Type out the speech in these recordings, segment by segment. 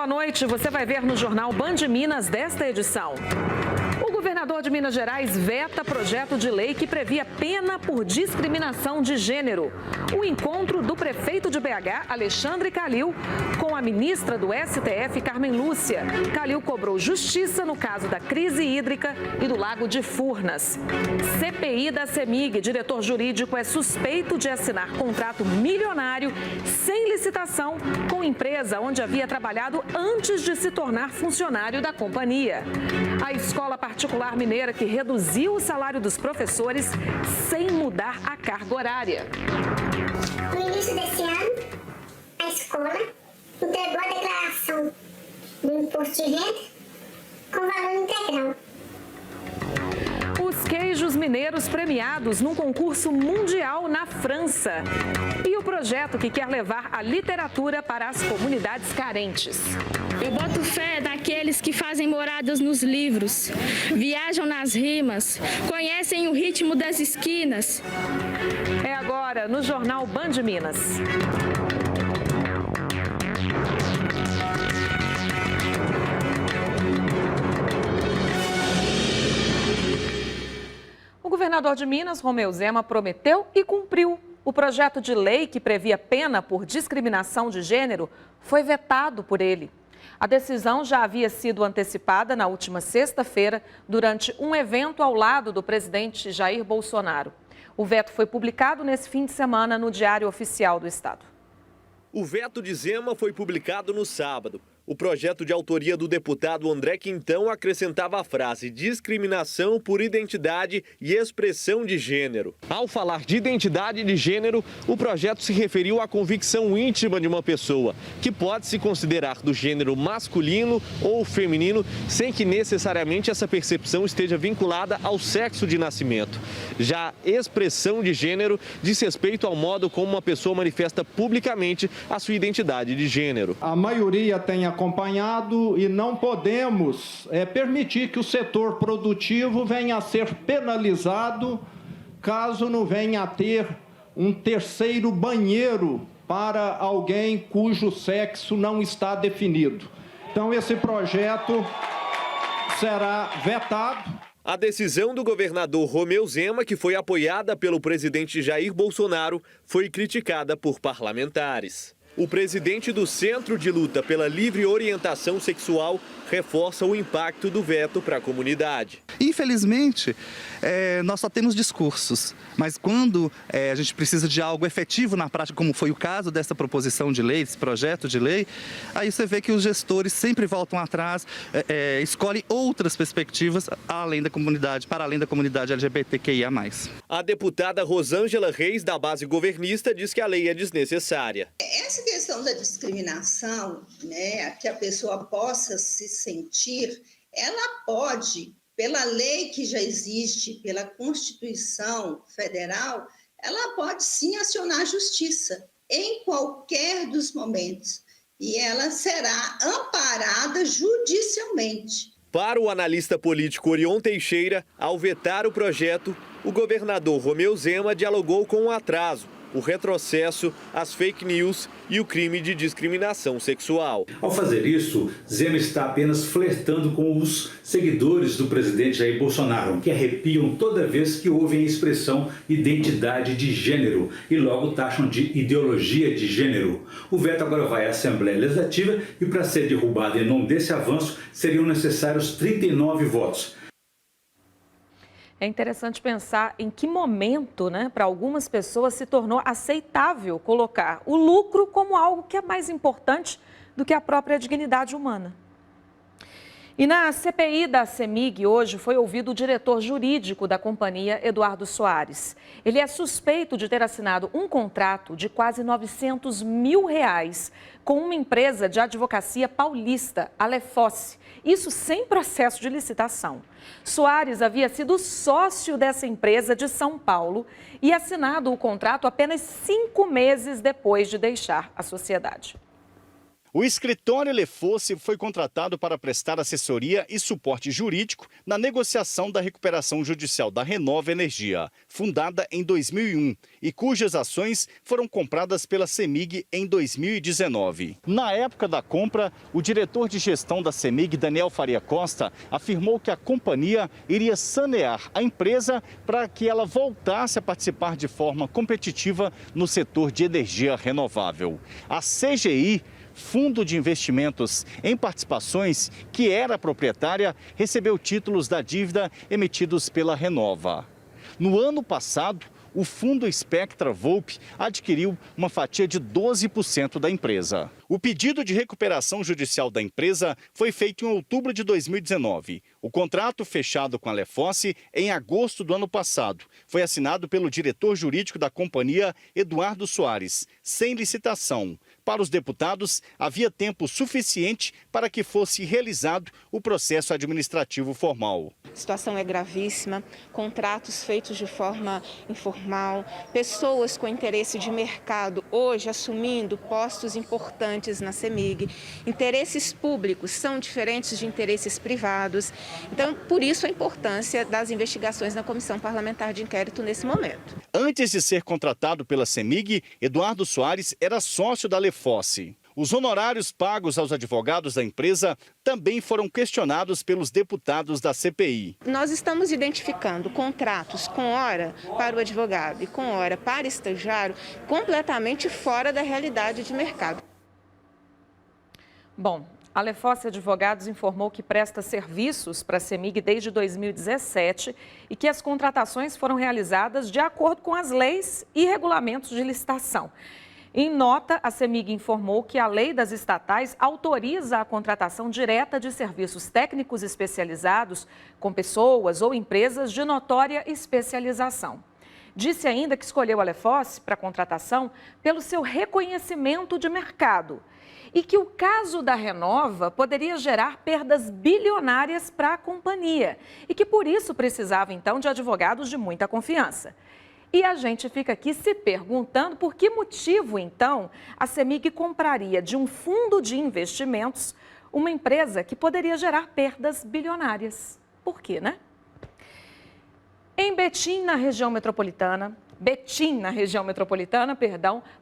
boa noite. Você vai ver no Jornal Band Minas desta edição. O governador de Minas Gerais veta projeto de lei que previa pena por discriminação de gênero. O encontro do prefeito de BH, Alexandre Calil, com a ministra do STF, Carmen Lúcia. Calil cobrou justiça no caso da crise hídrica e do Lago de Furnas. CPI da CEMIG, diretor jurídico é suspeito de assinar contrato milionário sem licitação com empresa onde havia trabalhado antes de se tornar funcionário da companhia. A escola particular mineira que reduziu o salário dos professores sem mudar a carga horária. No início desse ano, a escola entregou a declaração do imposto de renda com valor integral. Os queijos mineiros premiados num concurso mundial na França. E o projeto que quer levar a literatura para as comunidades carentes. Eu boto fé naqueles que fazem moradas nos livros, viajam nas rimas, conhecem o ritmo das esquinas. É agora no Jornal Band Minas. O governador de Minas, Romeu Zema, prometeu e cumpriu. O projeto de lei que previa pena por discriminação de gênero foi vetado por ele. A decisão já havia sido antecipada na última sexta-feira, durante um evento ao lado do presidente Jair Bolsonaro. O veto foi publicado nesse fim de semana no Diário Oficial do Estado. O veto de Zema foi publicado no sábado. O projeto de autoria do deputado André Quintão acrescentava a frase discriminação por identidade e expressão de gênero. Ao falar de identidade de gênero, o projeto se referiu à convicção íntima de uma pessoa, que pode se considerar do gênero masculino ou feminino, sem que necessariamente essa percepção esteja vinculada ao sexo de nascimento. Já expressão de gênero diz respeito ao modo como uma pessoa manifesta publicamente a sua identidade de gênero. A maioria tem acompanhado e não podemos permitir que o setor produtivo venha a ser penalizado caso não venha a ter um terceiro banheiro para alguém cujo sexo não está definido. Então esse projeto será vetado. A decisão do governador Romeu Zema, que foi apoiada pelo presidente Jair Bolsonaro, foi criticada por parlamentares. O presidente do Centro de Luta pela Livre Orientação Sexual reforça o impacto do veto para a comunidade. Infelizmente, nós só temos discursos, mas quando a gente precisa de algo efetivo na prática, como foi o caso dessa proposição de lei, desse projeto de lei, aí você vê que os gestores sempre voltam atrás, escolhem outras perspectivas além da comunidade, para além da comunidade LGBTQIA+. A deputada Rosângela Reis, da base governista, diz que a lei é desnecessária. Essa questão da discriminação, né, que a pessoa possa se sentir, ela pode, pela lei que já existe, pela Constituição Federal, ela pode sim acionar a justiça em qualquer dos momentos e ela será amparada judicialmente. Para o analista político Orion Teixeira, ao vetar o projeto, o governador Romeu Zema dialogou com o atraso, o retrocesso, as fake news e o crime de discriminação sexual. Ao fazer isso, Zema está apenas flertando com os seguidores do presidente Jair Bolsonaro, que arrepiam toda vez que ouvem a expressão identidade de gênero e logo taxam de ideologia de gênero. O veto agora vai à Assembleia Legislativa e, para ser derrubado em nome desse avanço, seriam necessários 39 votos. É interessante pensar em que momento, para algumas pessoas se tornou aceitável colocar o lucro como algo que é mais importante do que a própria dignidade humana. E na CPI da CEMIG, hoje, foi ouvido o diretor jurídico da companhia, Eduardo Soares. Ele é suspeito de ter assinado um contrato de quase R$900 mil com uma empresa de advocacia paulista, a Lefosse. Isso sem processo de licitação. Soares havia sido sócio dessa empresa de São Paulo e assinado o contrato apenas 5 meses depois de deixar a sociedade. O escritório Lefosse foi contratado para prestar assessoria e suporte jurídico na negociação da recuperação judicial da Renova Energia, fundada em 2001 e cujas ações foram compradas pela CEMIG em 2019. Na época da compra, o diretor de gestão da CEMIG, Daniel Faria Costa, afirmou que a companhia iria sanear a empresa para que ela voltasse a participar de forma competitiva no setor de energia renovável. A CGI, Fundo de Investimentos em Participações, que era proprietária, recebeu títulos da dívida emitidos pela Renova. No ano passado, o fundo Spectra Volpe adquiriu uma fatia de 12% da empresa. O pedido de recuperação judicial da empresa foi feito em outubro de 2019. O contrato fechado com a Lefosse em agosto do ano passado foi assinado pelo diretor jurídico da companhia, Eduardo Soares, sem licitação. Para os deputados, havia tempo suficiente para que fosse realizado o processo administrativo formal. A situação é gravíssima, contratos feitos de forma informal, pessoas com interesse de mercado hoje assumindo postos importantes na CEMIG. Interesses públicos são diferentes de interesses privados. Então, por isso a importância das investigações na Comissão Parlamentar de Inquérito nesse momento. Antes de ser contratado pela CEMIG, Eduardo Soares era sócio da Lefosse. Os honorários pagos aos advogados da empresa também foram questionados pelos deputados da CPI. Nós estamos identificando contratos com hora para o advogado e com hora para estagiário completamente fora da realidade de mercado. Bom, a Lefosse Advogados informou que presta serviços para a CEMIG desde 2017 e que as contratações foram realizadas de acordo com as leis e regulamentos de licitação. Em nota, a CEMIG informou que a lei das estatais autoriza a contratação direta de serviços técnicos especializados com pessoas ou empresas de notória especialização. Disse ainda que escolheu a Lefosse para a contratação pelo seu reconhecimento de mercado e que o caso da Renova poderia gerar perdas bilionárias para a companhia e que por isso precisava então de advogados de muita confiança. E a gente fica aqui se perguntando por que motivo, então, a CEMIG compraria de um fundo de investimentos uma empresa que poderia gerar perdas bilionárias. Por quê, né? Em Betim, na região metropolitana,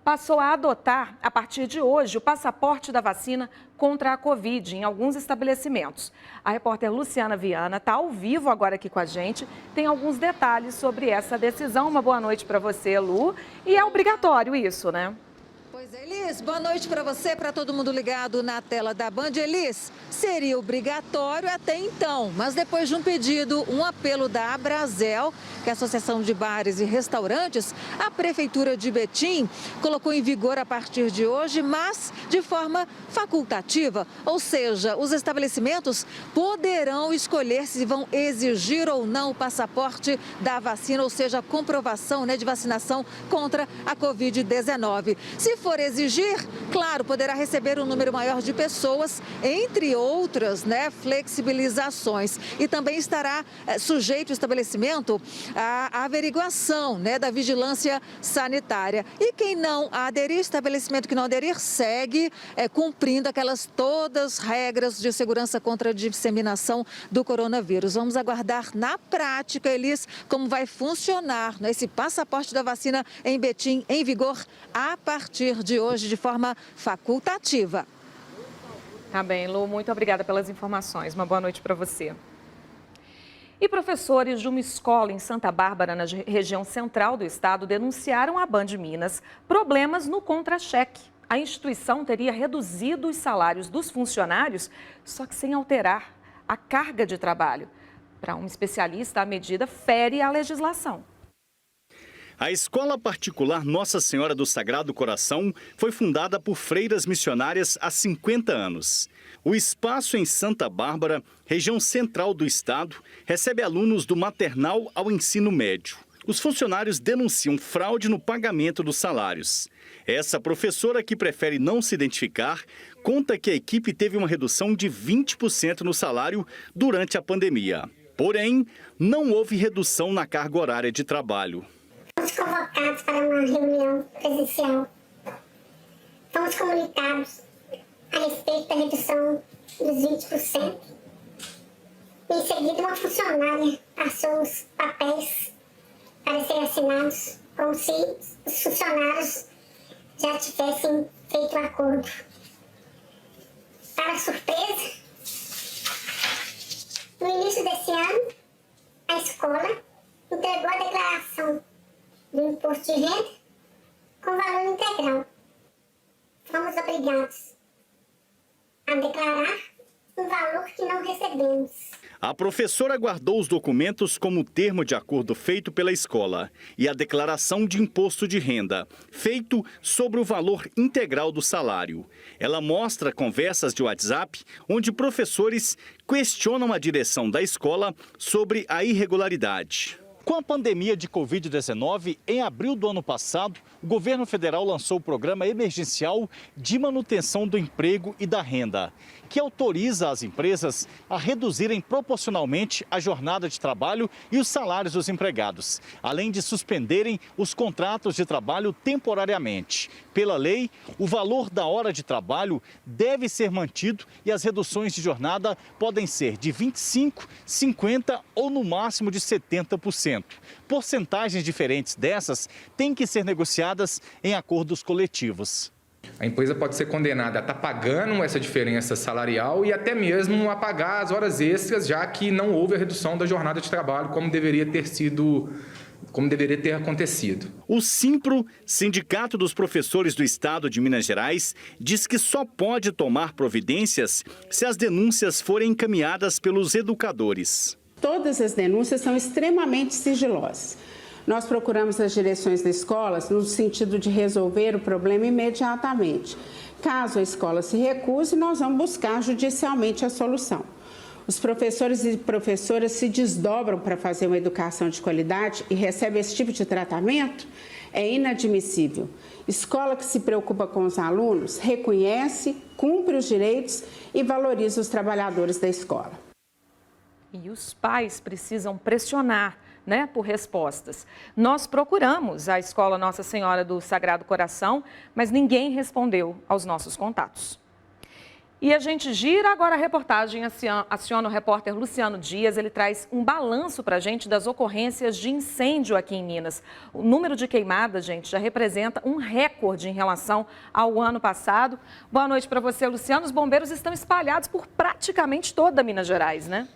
passou a adotar, a partir de hoje, o passaporte da vacina contra a Covid em alguns estabelecimentos. A repórter Luciana Viana está ao vivo agora aqui com a gente, tem alguns detalhes sobre essa decisão. Uma boa noite para você, Lu. E é obrigatório isso, né? Pois é, Elis, boa noite para você, para todo mundo ligado na tela da Band. Elis, seria obrigatório até então, mas depois de um pedido, um apelo da Abrazel, que é a Associação de Bares e Restaurantes, a Prefeitura de Betim colocou em vigor a partir de hoje, mas de forma facultativa, ou seja, os estabelecimentos poderão escolher se vão exigir ou não o passaporte da vacina, ou seja, a comprovação, de vacinação contra a Covid-19. Se for exigir, claro, poderá receber um número maior de pessoas, entre outras, flexibilizações. E também estará sujeito o estabelecimento à averiguação, da vigilância sanitária. E quem não aderir, estabelecimento que não aderir, segue cumprindo aquelas todas regras de segurança contra a disseminação do coronavírus. Vamos aguardar na prática, Elis, como vai funcionar esse passaporte da vacina em Betim, em vigor a partir de hoje, de forma facultativa. Tá bem, Lu, muito obrigada pelas informações. Uma boa noite para você. E professores de uma escola em Santa Bárbara, na região central do estado, denunciaram à Band Minas problemas no contra-cheque. A instituição teria reduzido os salários dos funcionários, só que sem alterar a carga de trabalho. Para um especialista, a medida fere a legislação. A escola particular Nossa Senhora do Sagrado Coração foi fundada por freiras missionárias há 50 anos. O espaço em Santa Bárbara, região central do estado, recebe alunos do maternal ao ensino médio. Os funcionários denunciam fraude no pagamento dos salários. Essa professora, que prefere não se identificar, conta que a equipe teve uma redução de 20% no salário durante a pandemia. Porém, não houve redução na carga horária de trabalho. Fomos convocados para uma reunião presencial. Fomos comunicados a respeito da redução dos 20%. Em seguida, uma funcionária passou os papéis para serem assinados, como se os funcionários já tivessem feito o acordo. Para surpresa, no início desse ano, a escola entregou a declaração do imposto de renda com valor integral. Fomos obrigados a declarar um valor que não recebemos. A professora guardou os documentos como termo de acordo feito pela escola e a declaração de imposto de renda, feito sobre o valor integral do salário. Ela mostra conversas de WhatsApp onde professores questionam a direção da escola sobre a irregularidade. Com a pandemia de Covid-19, em abril do ano passado, o governo federal lançou o Programa Emergencial de Manutenção do Emprego e da Renda, que autoriza as empresas a reduzirem proporcionalmente a jornada de trabalho e os salários dos empregados, além de suspenderem os contratos de trabalho temporariamente. Pela lei, o valor da hora de trabalho deve ser mantido e as reduções de jornada podem ser de 25%, 50% ou no máximo de 70%. Porcentagens diferentes dessas têm que ser negociadas em acordos coletivos. A empresa pode ser condenada a estar pagando essa diferença salarial e até mesmo a pagar as horas extras, já que não houve a redução da jornada de trabalho como deveria ter acontecido. O Simpro, Sindicato dos Professores do Estado de Minas Gerais, diz que só pode tomar providências se as denúncias forem encaminhadas pelos educadores. Todas as denúncias são extremamente sigilosas. Nós procuramos as direções das escolas no sentido de resolver o problema imediatamente. Caso a escola se recuse, nós vamos buscar judicialmente a solução. Os professores e professoras se desdobram para fazer uma educação de qualidade e recebem esse tipo de tratamento? É inadmissível. Escola que se preocupa com os alunos, reconhece, cumpre os direitos e valoriza os trabalhadores da escola. E os pais precisam pressionar, por respostas. Nós procuramos a Escola Nossa Senhora do Sagrado Coração, mas ninguém respondeu aos nossos contatos. E a gente gira agora a reportagem, aciona o repórter Luciano Dias, ele traz um balanço para a gente das ocorrências de incêndio aqui em Minas. O número de queimadas, gente, já representa um recorde em relação ao ano passado. Boa noite para você, Luciano. Os bombeiros estão espalhados por praticamente toda Minas Gerais, né?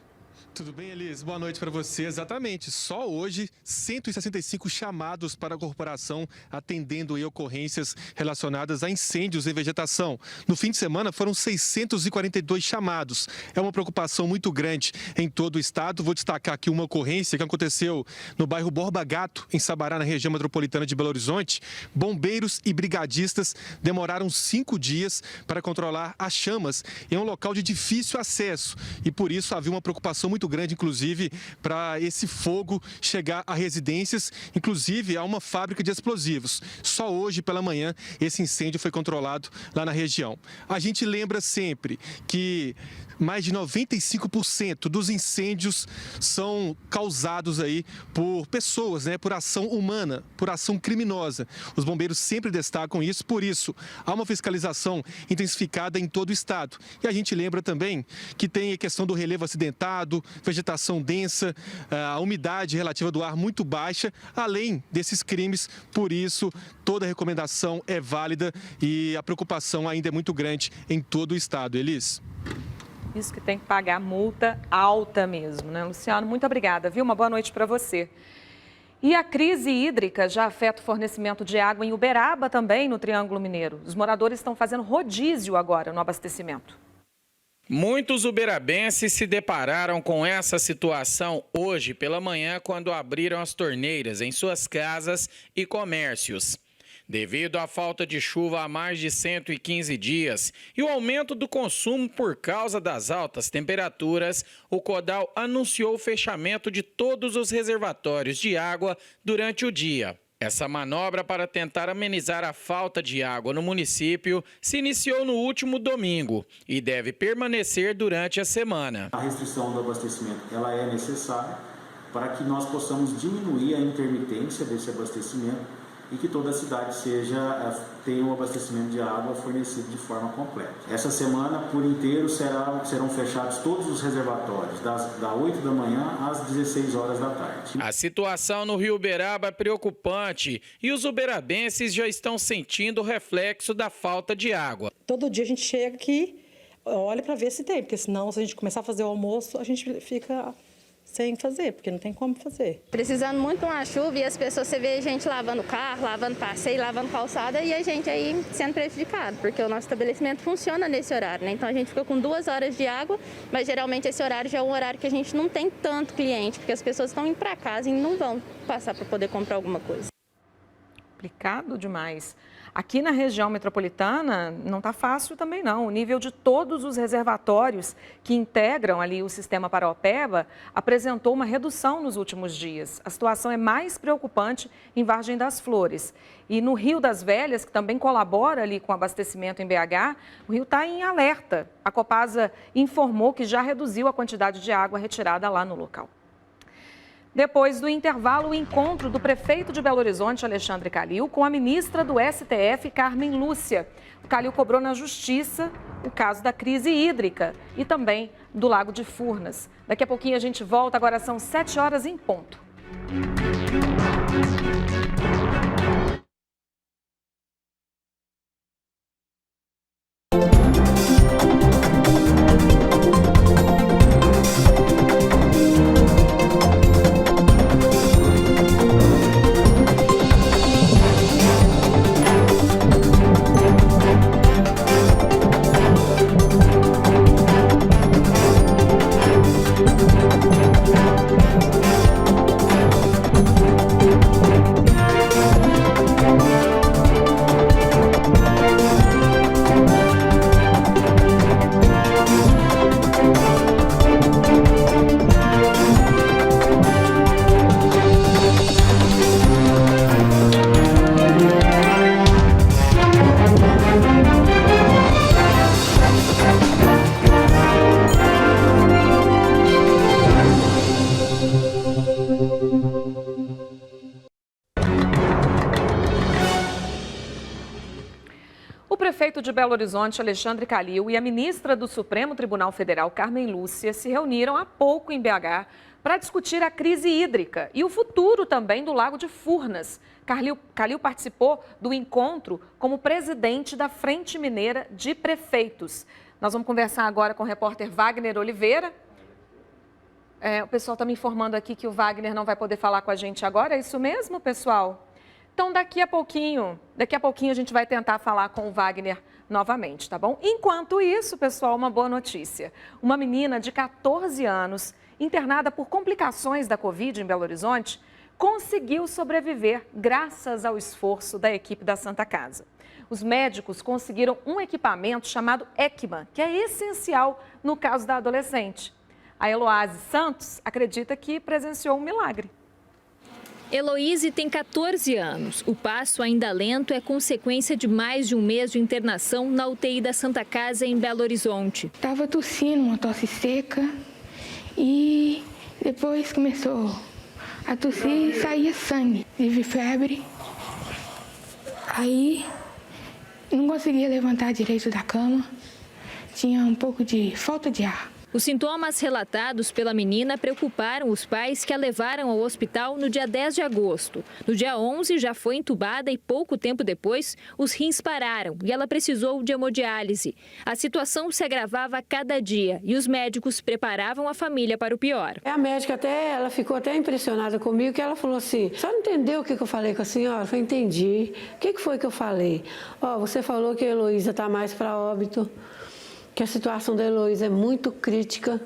Tudo bem, Elis? Boa noite para você. Exatamente. Só hoje, 165 chamados para a corporação atendendo aí ocorrências relacionadas a incêndios em vegetação. No fim de semana, foram 642 chamados. É uma preocupação muito grande em todo o estado. Vou destacar aqui uma ocorrência que aconteceu no bairro Borba Gato, em Sabará, na região metropolitana de Belo Horizonte. Bombeiros e brigadistas demoraram 5 dias para controlar as chamas em um local de difícil acesso. E por isso havia uma preocupação muito grande, inclusive, para esse fogo chegar a residências, inclusive a uma fábrica de explosivos. Só hoje, pela manhã, esse incêndio foi controlado lá na região. A gente lembra sempre que mais de 95% dos incêndios são causados aí por pessoas, por ação humana, por ação criminosa. Os bombeiros sempre destacam isso, por isso há uma fiscalização intensificada em todo o estado. E a gente lembra também que tem a questão do relevo acidentado, vegetação densa, a umidade relativa do ar muito baixa, além desses crimes. Por isso, toda recomendação é válida e a preocupação ainda é muito grande em todo o estado. Elis? Isso que tem que pagar multa alta mesmo, né, Luciano? Muito obrigada, viu? Uma boa noite para você. E a crise hídrica já afeta o fornecimento de água em Uberaba também, no Triângulo Mineiro. Os moradores estão fazendo rodízio agora no abastecimento. Muitos uberabenses se depararam com essa situação hoje pela manhã quando abriram as torneiras em suas casas e comércios. Devido à falta de chuva há mais de 115 dias e o aumento do consumo por causa das altas temperaturas, o Codal anunciou o fechamento de todos os reservatórios de água durante o dia. Essa manobra para tentar amenizar a falta de água no município se iniciou no último domingo e deve permanecer durante a semana. A restrição do abastecimento ela é necessária para que nós possamos diminuir a intermitência desse abastecimento e que toda a cidade seja ter o abastecimento de água fornecido de forma completa. Essa semana, por inteiro, serão fechados todos os reservatórios, das 8 da manhã às 16 horas da tarde. A situação no Rio Uberaba é preocupante e os uberabenses já estão sentindo o reflexo da falta de água. Todo dia a gente chega aqui, olha para ver se tem, porque senão, se a gente começar a fazer o almoço, a gente fica sem fazer, porque não tem como fazer. Precisando muito de uma chuva e as pessoas, você vê gente lavando carro, lavando passeio, lavando calçada e a gente aí sendo prejudicado, porque o nosso estabelecimento funciona nesse horário, né? Então a gente fica com 2 horas de água, mas geralmente esse horário já é um horário que a gente não tem tanto cliente, porque as pessoas estão indo para casa e não vão passar para poder comprar alguma coisa. Complicado demais. Aqui na região metropolitana não está fácil também não. O nível de todos os reservatórios que integram ali o sistema Paraopeba apresentou uma redução nos últimos dias. A situação é mais preocupante em Vargem das Flores. E no Rio das Velhas, que também colabora ali com o abastecimento em BH, o rio está em alerta. A Copasa informou que já reduziu a quantidade de água retirada lá no local. Depois do intervalo, o encontro do prefeito de Belo Horizonte, Alexandre Calil, com a ministra do STF, Carmen Lúcia. O Calil cobrou na justiça o caso da crise hídrica e também do Lago de Furnas. Daqui a pouquinho a gente volta, agora são 7 horas em ponto. O prefeito de Belo Horizonte, Alexandre Calil, e a ministra do Supremo Tribunal Federal, Carmen Lúcia, se reuniram há pouco em BH para discutir a crise hídrica e o futuro também do Lago de Furnas. Calil participou do encontro como presidente da Frente Mineira de Prefeitos. Nós vamos conversar agora com o repórter Wagner Oliveira. O pessoal está me informando aqui que o Wagner não vai poder falar com a gente agora, é isso mesmo, pessoal? Então, daqui a pouquinho a gente vai tentar falar com o Wagner novamente, tá bom? Enquanto isso, pessoal, uma boa notícia. Uma menina de 14 anos, internada por complicações da Covid em Belo Horizonte, conseguiu sobreviver graças ao esforço da equipe da Santa Casa. Os médicos conseguiram um equipamento chamado ECMO, que é essencial no caso da adolescente. A Eloise Santos acredita que presenciou um milagre. Heloíse tem 14 anos. O passo ainda lento é consequência de mais de um mês de internação na UTI da Santa Casa em Belo Horizonte. Estava tossindo, uma tosse seca, e depois começou a tossir e saía sangue. Tive febre, aí não conseguia levantar direito da cama, tinha um pouco de falta de ar. Os sintomas relatados pela menina preocuparam os pais que a levaram ao hospital no dia 10 de agosto. No dia 11, já foi entubada e pouco tempo depois, os rins pararam e ela precisou de hemodiálise. A situação se agravava a cada dia e os médicos preparavam a família para o pior. A médica ela ficou até impressionada comigo, que ela falou assim, só não entendeu o que eu falei com a senhora? Eu falei, entendi. O que foi que eu falei? Você falou que a Heloísa está mais para óbito, que a situação da Heloísa é muito crítica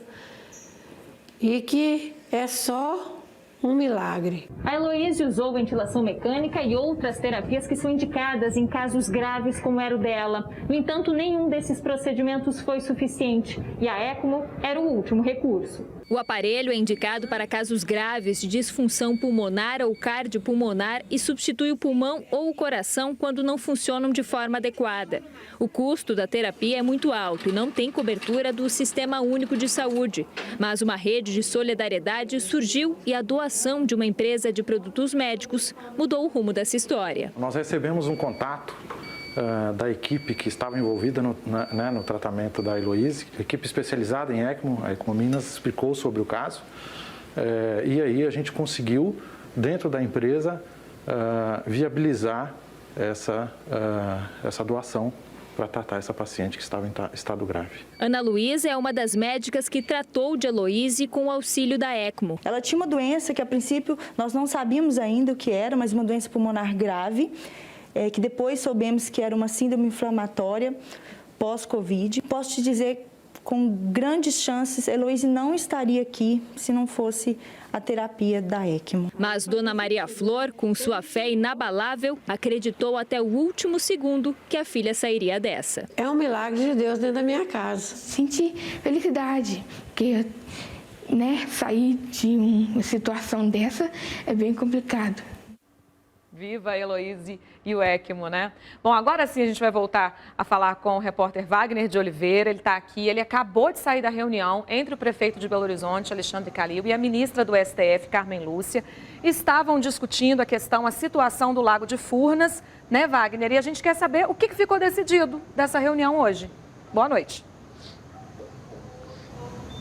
e que é só um milagre. A Heloísa usou ventilação mecânica e outras terapias que são indicadas em casos graves como era o dela. No entanto, nenhum desses procedimentos foi suficiente e a ECMO era o último recurso. O aparelho é indicado para casos graves de disfunção pulmonar ou cardiopulmonar e substitui o pulmão ou o coração quando não funcionam de forma adequada. O custo da terapia é muito alto e não tem cobertura do Sistema Único de Saúde. Mas uma rede de solidariedade surgiu e a doação de uma empresa de produtos médicos mudou o rumo dessa história. Nós recebemos um contato da equipe que estava envolvida no tratamento da Heloíse, equipe especializada em ECMO, a ECMO Minas explicou sobre o caso, e aí a gente conseguiu, dentro da empresa, viabilizar essa doação para tratar essa paciente que estava em estado grave. Ana Luísa é uma das médicas que tratou de Heloíse com o auxílio da ECMO. Ela tinha uma doença que, a princípio, nós não sabíamos ainda o que era, mas uma doença pulmonar grave, que depois soubemos que era uma síndrome inflamatória pós-Covid. Posso te dizer, com grandes chances, Heloíse não estaria aqui se não fosse a terapia da ECMO. Mas Dona Maria Flor, com sua fé inabalável, acreditou até o último segundo que a filha sairia dessa. É um milagre de Deus dentro da minha casa. Senti felicidade, porque sair de uma situação dessa é bem complicado. Viva a Heloíse e o ECMO, né? Bom, agora sim a gente vai voltar a falar com o repórter Wagner de Oliveira. Ele está aqui, ele acabou de sair da reunião entre o prefeito de Belo Horizonte, Alexandre Calil, e a ministra do STF, Carmen Lúcia. Estavam discutindo a situação do Lago de Furnas, né, Wagner? E a gente quer saber o que ficou decidido dessa reunião hoje. Boa noite.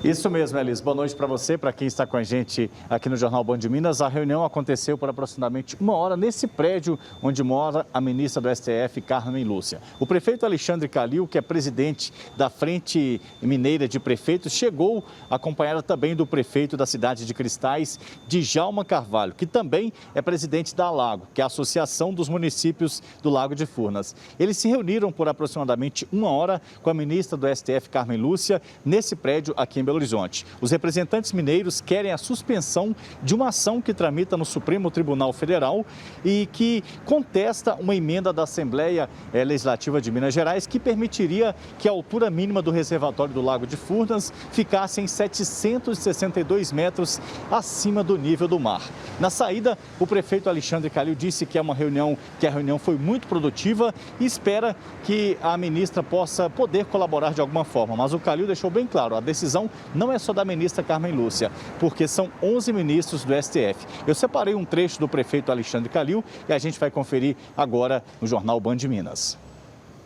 Isso mesmo, Elis. Boa noite para você, para quem está com a gente aqui no Jornal Band de Minas. A reunião aconteceu por aproximadamente 1 hora nesse prédio onde mora a ministra do STF, Carmen Lúcia. O prefeito Alexandre Calil, que é presidente da Frente Mineira de Prefeitos, chegou acompanhado também do prefeito da cidade de Cristais, Djalma Carvalho, que também é presidente da Lago, que é a Associação dos Municípios do Lago de Furnas. Eles se reuniram por aproximadamente 1 hora com a ministra do STF, Carmen Lúcia, nesse prédio aqui em Belo Horizonte. Os representantes mineiros querem a suspensão de uma ação que tramita no Supremo Tribunal Federal e que contesta uma emenda da Assembleia Legislativa de Minas Gerais que permitiria que a altura mínima do reservatório do Lago de Furnas ficasse em 762 metros acima do nível do mar. Na saída, o prefeito Alexandre Calil disse que a reunião foi muito produtiva e espera que a ministra possa poder colaborar de alguma forma. Mas o Calil deixou bem claro, a decisão não é só da ministra Carmen Lúcia, porque são 11 ministros do STF. Eu separei um trecho do prefeito Alexandre Calil e a gente vai conferir agora no Jornal Band de Minas.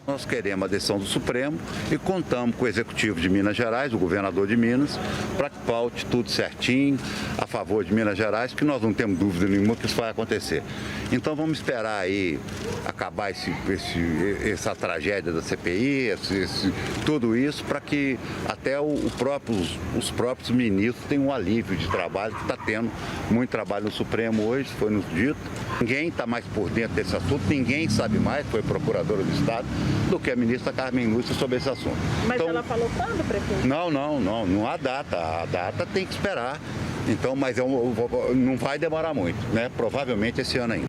Nós queremos a decisão do Supremo e contamos com o Executivo de Minas Gerais, o governador de Minas, para que paute tudo certinho a favor de Minas Gerais, que nós não temos dúvida nenhuma que isso vai acontecer. Então vamos esperar aí acabar essa tragédia da CPI, tudo isso, para que até os próprios ministros tenham um alívio de trabalho, que está tendo muito trabalho no Supremo hoje, foi nos dito. Ninguém está mais por dentro desse assunto, ninguém sabe mais, foi procuradora do Estado, do que a ministra Carmen Lúcia sobre esse assunto. Mas então, ela falou quando, prefeito? Não há data. A data tem que esperar. Então, mas não vai demorar muito, né? Provavelmente esse ano ainda.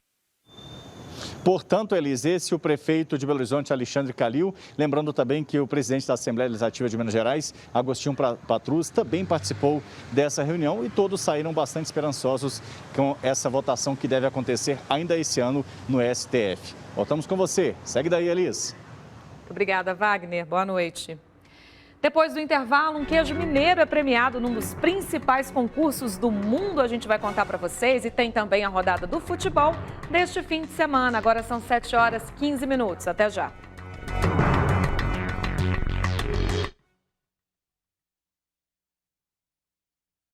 Portanto, Elis, esse é o prefeito de Belo Horizonte, Alexandre Calil. Lembrando também que o presidente da Assembleia Legislativa de Minas Gerais, Agostinho Patrus, também participou dessa reunião e todos saíram bastante esperançosos com essa votação que deve acontecer ainda esse ano no STF. Voltamos com você. Segue daí, Elis. Obrigada, Wagner. Boa noite. Depois do intervalo, um queijo mineiro é premiado num dos principais concursos do mundo. A gente vai contar para vocês e tem também a rodada do futebol deste fim de semana. Agora são 7h15. Até já.